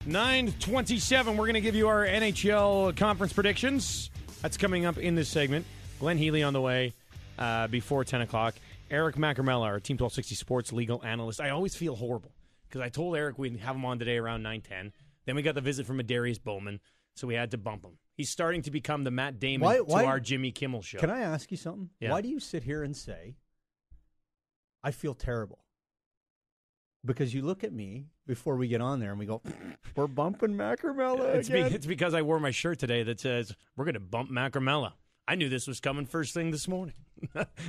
9:27. We're going to give you our NHL conference predictions. That's coming up in this segment. Glenn Healy on the way before 10 o'clock. Eric Macarmella, our Team 1260 sports legal analyst. I always feel horrible because I told Eric we'd have him on today around 9:10. Then we got the visit from Darius Bowman, so we had to bump him. He's starting to become the Matt Damon to our Jimmy Kimmel show. Can I ask you something? Yeah. Why do you sit here and say, I feel terrible? Because you look at me before we get on there and we go, we're bumping Macarmella again. It's because I wore my shirt today that says, we're going to bump Macarmella. I knew this was coming first thing this morning.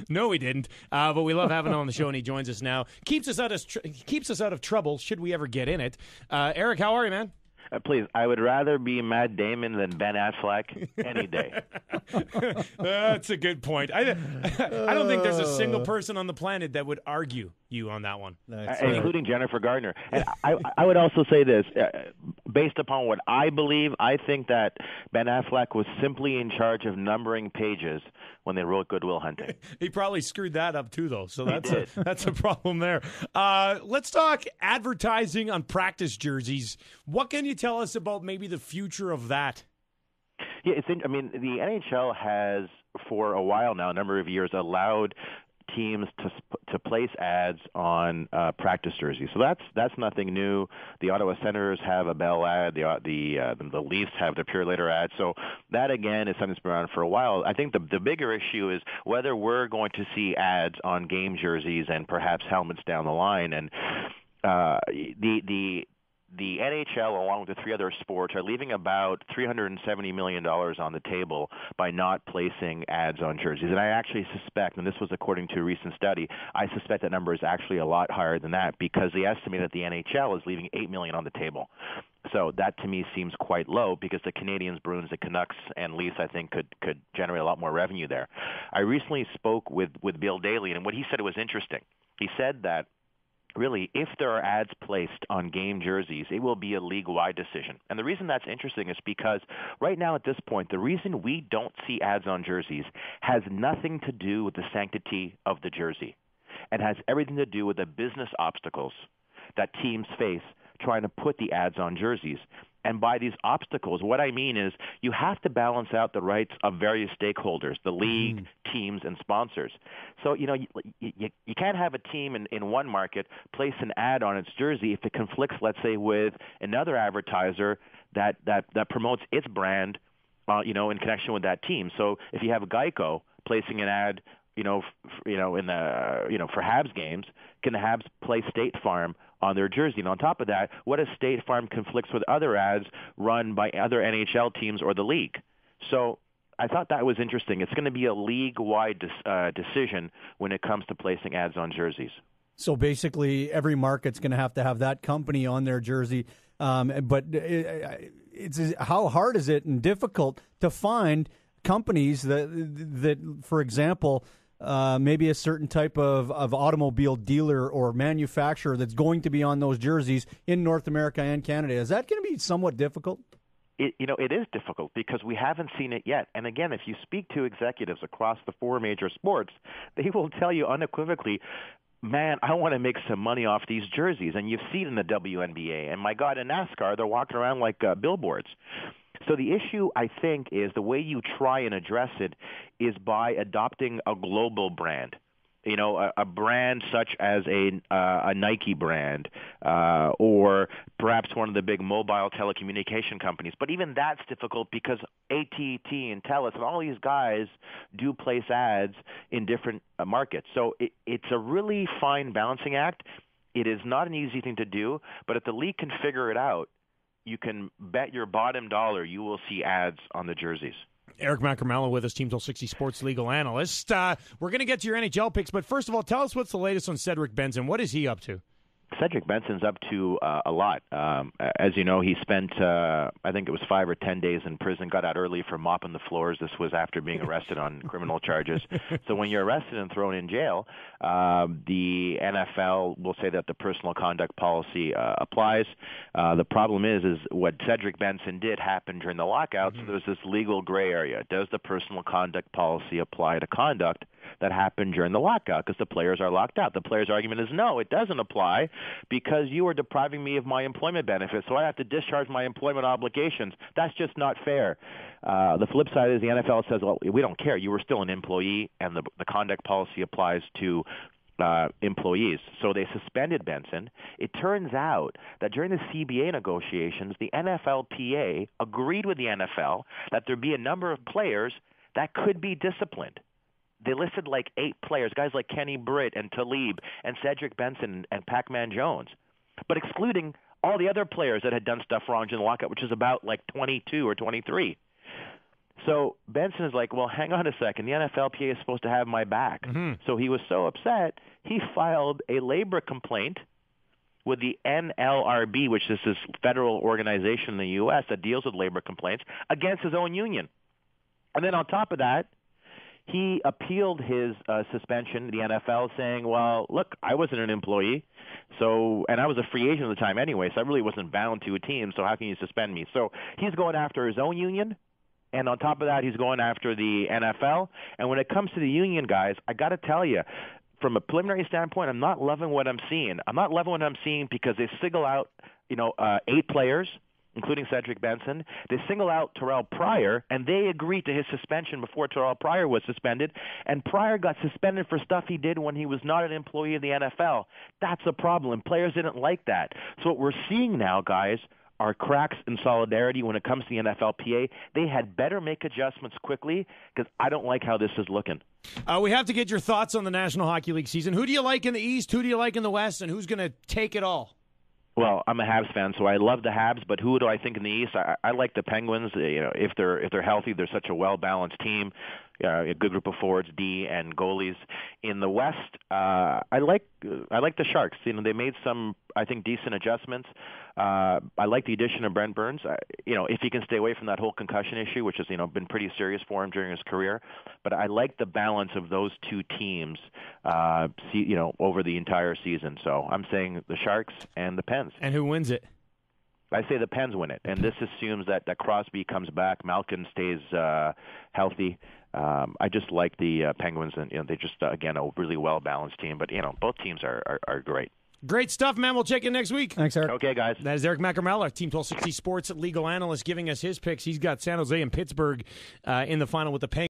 No, we didn't. But we love having him on the show, and he joins us now. Keeps us out of trouble should we ever get in it. Eric, how are you, man? Please, I would rather be Matt Damon than Ben Affleck any day. That's a good point. I don't think there's a single person on the planet that would argue you on that one. Including Jennifer Gardner. And I would also say this, based upon what I believe, I think that Ben Affleck was simply in charge of numbering pages when they wrote Good Will Hunting. He probably screwed that up too, though, so that's a problem there. Let's talk advertising on practice jerseys. What can you tell us about maybe the future of that? Yeah, the NHL has, for a while now, a number of years, allowed teams to place ads on practice jerseys. So that's nothing new. The Ottawa Senators have a Bell ad. The Leafs have the Pure Later ad. So that, again, is something that's been around for a while. I think the bigger issue is whether we're going to see ads on game jerseys and perhaps helmets down the line. And the NHL, along with the three other sports, are leaving about $370 million on the table by not placing ads on jerseys. And I actually suspect, and this was according to a recent study, I suspect that number is actually a lot higher than that because they estimate that the NHL is leaving $8 million on the table. So that, to me, seems quite low because the Canadians, Bruins, the Canucks, and Leafs, I think, could generate a lot more revenue there. I recently spoke with Bill Daly, and what he said was interesting. He said that really, if there are ads placed on game jerseys, it will be a league-wide decision. And the reason that's interesting is because right now at this point, the reason we don't see ads on jerseys has nothing to do with the sanctity of the jersey. It has everything to do with the business obstacles that teams face trying to put the ads on jerseys. And by these obstacles, what I mean is you have to balance out the rights of various stakeholders, the league, teams, and sponsors. So, you can't have a team in one market place an ad on its jersey if it conflicts, let's say, with another advertiser that promotes its brand, in connection with that team. So if you have Geico placing an ad, for Habs games, can the Habs play State Farm on their jersey? And on top of that, what if State Farm conflicts with other ads run by other NHL teams or the league? So I thought that was interesting. It's going to be a league-wide decision when it comes to placing ads on jerseys. So basically, every market's going to have that company on their jersey. But how hard is it and difficult to find companies that for example, maybe a certain type of automobile dealer or manufacturer that's going to be on those jerseys in North America and Canada? Is that going to be somewhat difficult? It is difficult because we haven't seen it yet. And again, if you speak to executives across the four major sports, they will tell you unequivocally, man, I want to make some money off these jerseys. And you've seen in the WNBA. And my God, in NASCAR, they're walking around like billboards. So the issue, I think, is the way you try and address it is by adopting a global brand. A brand such as a Nike brand or perhaps one of the big mobile telecommunication companies. But even that's difficult because AT&T and TELUS and all these guys do place ads in different markets. So it's a really fine balancing act. It is not an easy thing to do, but if the league can figure it out, you can bet your bottom dollar you will see ads on the jerseys. Eric Macarmella with us, Team 1260 sports legal analyst. We're going to get to your NHL picks, but first of all, tell us what's the latest on Cedric Benson. What is he up to? Cedric Benson's up to a lot. As you know, he spent, I think it was 5 or 10 days in prison, got out early for mopping the floors. This was after being arrested on criminal charges. So when you're arrested and thrown in jail, the NFL will say that the personal conduct policy applies. The problem is what Cedric Benson did happen during the lockout, so there's this legal gray area. Does the personal conduct policy apply to conduct that happened during the lockout because the players are locked out. The players' argument is, no, it doesn't apply because you are depriving me of my employment benefits, so I have to discharge my employment obligations. That's just not fair. The flip side is the NFL says, well, we don't care. You were still an employee, and the conduct policy applies to employees. So they suspended Benson. It turns out that during the CBA negotiations, the NFLPA agreed with the NFL that there be a number of players that could be disciplined. They listed like 8 players, guys like Kenny Britt and Talib and Cedric Benson and Pac-Man Jones, but excluding all the other players that had done stuff wrong during the lockout, which is about like 22 or 23. So Benson is like, well, hang on a second. The NFLPA is supposed to have my back. Mm-hmm. So he was so upset, he filed a labor complaint with the NLRB, which is this federal organization in the U.S. that deals with labor complaints, against his own union. And then on top of that, he appealed his suspension to the NFL, saying, well, look, I wasn't an employee, and I was a free agent at the time anyway, so I really wasn't bound to a team, so how can you suspend me? So he's going after his own union. And on top of that, he's going after the NFL. And when it comes to the union, guys, I got to tell you, from a preliminary standpoint, I'm not loving what I'm seeing. I'm not loving what I'm seeing because they single out, 8 players, including Cedric Benson. They single out Terrell Pryor, and they agreed to his suspension before Terrell Pryor was suspended. And Pryor got suspended for stuff he did when he was not an employee of the NFL. That's a problem. Players didn't like that. So what we're seeing now, guys, are cracks in solidarity when it comes to the NFLPA. They had better make adjustments quickly because I don't like how this is looking. We have to get your thoughts on the National Hockey League season. Who do you like in the East? Who do you like in the West? And who's going to take it all? Well, I'm a Habs fan, so I love the Habs. But who do I think in the East? I like the Penguins. If they're healthy, they're such a well-balanced team. A good group of forwards, D, and goalies. In the West, I like the Sharks. They made some, I think, decent adjustments. I like the addition of Brent Burns. If he can stay away from that whole concussion issue, which has been pretty serious for him during his career. But I like the balance of those two teams, over the entire season. So I'm saying the Sharks and the Pens. And who wins it? I say the Pens win it, and this assumes that Crosby comes back, Malkin stays healthy. I just like the Penguins, and they just again a really well balanced team. But both teams are great. Great stuff, man. We'll check in next week. Thanks, Eric. Okay, guys. That is Eric Macramella, Team 1260 Sports legal analyst, giving us his picks. He's got San Jose and Pittsburgh in the final with the Penguins.